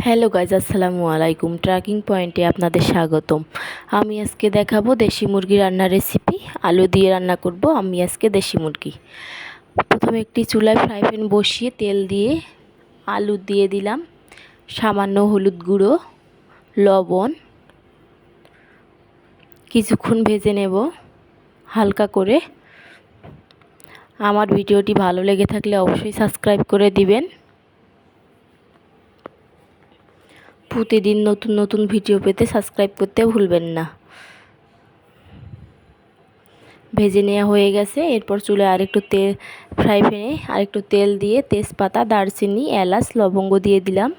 Hello guys, আসসালামু আলাইকুম। Tracking পয়েন্টে আপনাদের স্বাগতম। আমি আজকে দেখাবো দেশি মুরগি রান্নার রেসিপি। আলু দিয়ে রান্না করব আমি আজকে দেশি মুরগি। প্রথমে একটি চুলায় ফ্রাই প্যান বসিয়ে তেল দিয়ে আলু দিয়ে দিলাম, সামান্য হলুদ গুঁড়ো, লবণ, কিছুক্ষণ ভেজে নেব হালকা করে। আমার ভিডিওটি ভালো লেগে থাকলে অবশ্যই সাবস্ক্রাইব করে দিবেন। প্রতিদিন নতুন নতুন ভিডিও পেতে সাবস্ক্রাইব করতে ভুলবেন না। ভেজে নেওয়া হয়ে গেছে। এরপর চুলায় ফ্রাই প্যানে আরেকটু তেল দিয়ে তেজপাতা, দারচিনি, এলাচ, লবঙ্গ দিয়ে দিলাম।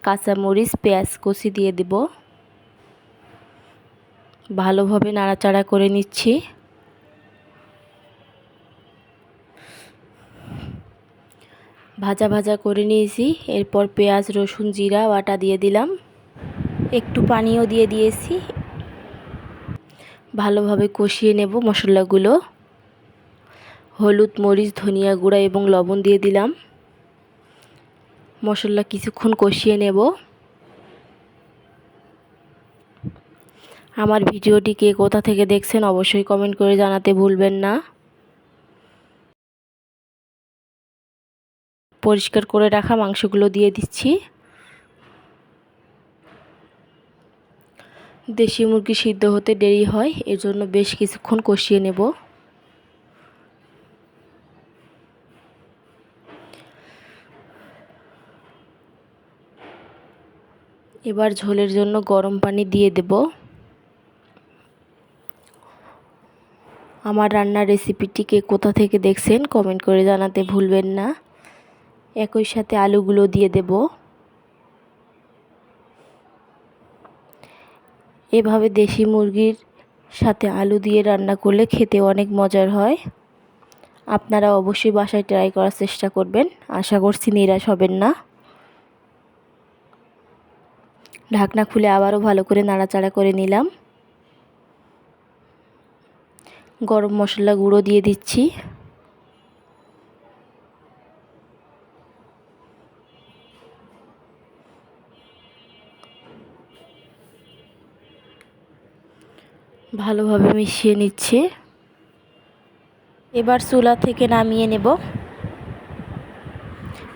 কাঁচামরিচ, পেঁয়াজ কুচি দিয়ে দেব। ভালোভাবে নাড়াচাড়া করে নিচ্ছি। ভাজা ভাজা করে নিয়েছি। এরপর পেঁয়াজ, রসুন, জিরা বাটা দিয়ে দিলাম। একটু পানিও দিয়ে দিয়েছি। ভালোভাবে কষিয়ে নেব মশলাগুলো। হলুদ, মরিচ, ধনিয়া গুঁড়া এবং লবণ দিয়ে দিলাম। মশলা কিছুক্ষণ কষিয়ে নেব। আমার ভিডিওটি কে কোথা থেকে দেখছেন অবশ্যই কমেন্ট করে জানাতে ভুলবেন না। পরিষ্কার করে রাখা মাংসগুলো দিয়ে দিচ্ছি। দেশি মুরগি সিদ্ধ হতে দেরি হয়, এর জন্য বেশ কিছুক্ষণ কষিয়ে নেব। এবার ঝোলের জন্য গরম পানি দিয়ে দেব। আমার রান্নার রেসিপিটি কে কোথা থেকে দেখছেন কমেন্ট করে জানাতে ভুলবেন না। একই সাথে আলুগুলো দিয়ে দেব। এভাবে দেশি মুরগির সাথে আলু দিয়ে রান্না করলে খেতে অনেক মজার হয়। আপনারা অবশ্যই বাসায় ট্রাই করার চেষ্টা করবেন। আশা করছি নিরাশ হবেন না। ঢাকনা খুলে আবারও ভালো করে নাড়াচাড়া করে নিলাম। গরম মশলা গুঁড়ো দিয়ে দিচ্ছি। ভালোভাবে মিশিয়ে নিচ্ছি। এবার চুলা থেকে নামিয়ে নেব।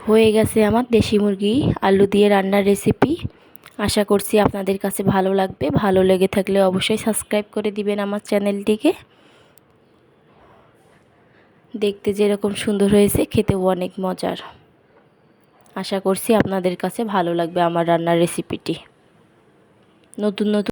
হয়ে গেছে আমার দেশি মুরগি আলু দিয়ে রান্নার রেসিপি। আশা করছি আপনাদের কাছে ভালো লাগবে। ভালো লেগে থাকলে অবশ্যই সাবস্ক্রাইব করে দিবেন আমার চ্যানেলটিকে। দেখতে যেরকম সুন্দর হয়েছে, খেতেও অনেক মজার। আশা করছি আপনাদের কাছে ভালো লাগবে আমার রান্নার রেসিপিটি। নতুন নতুন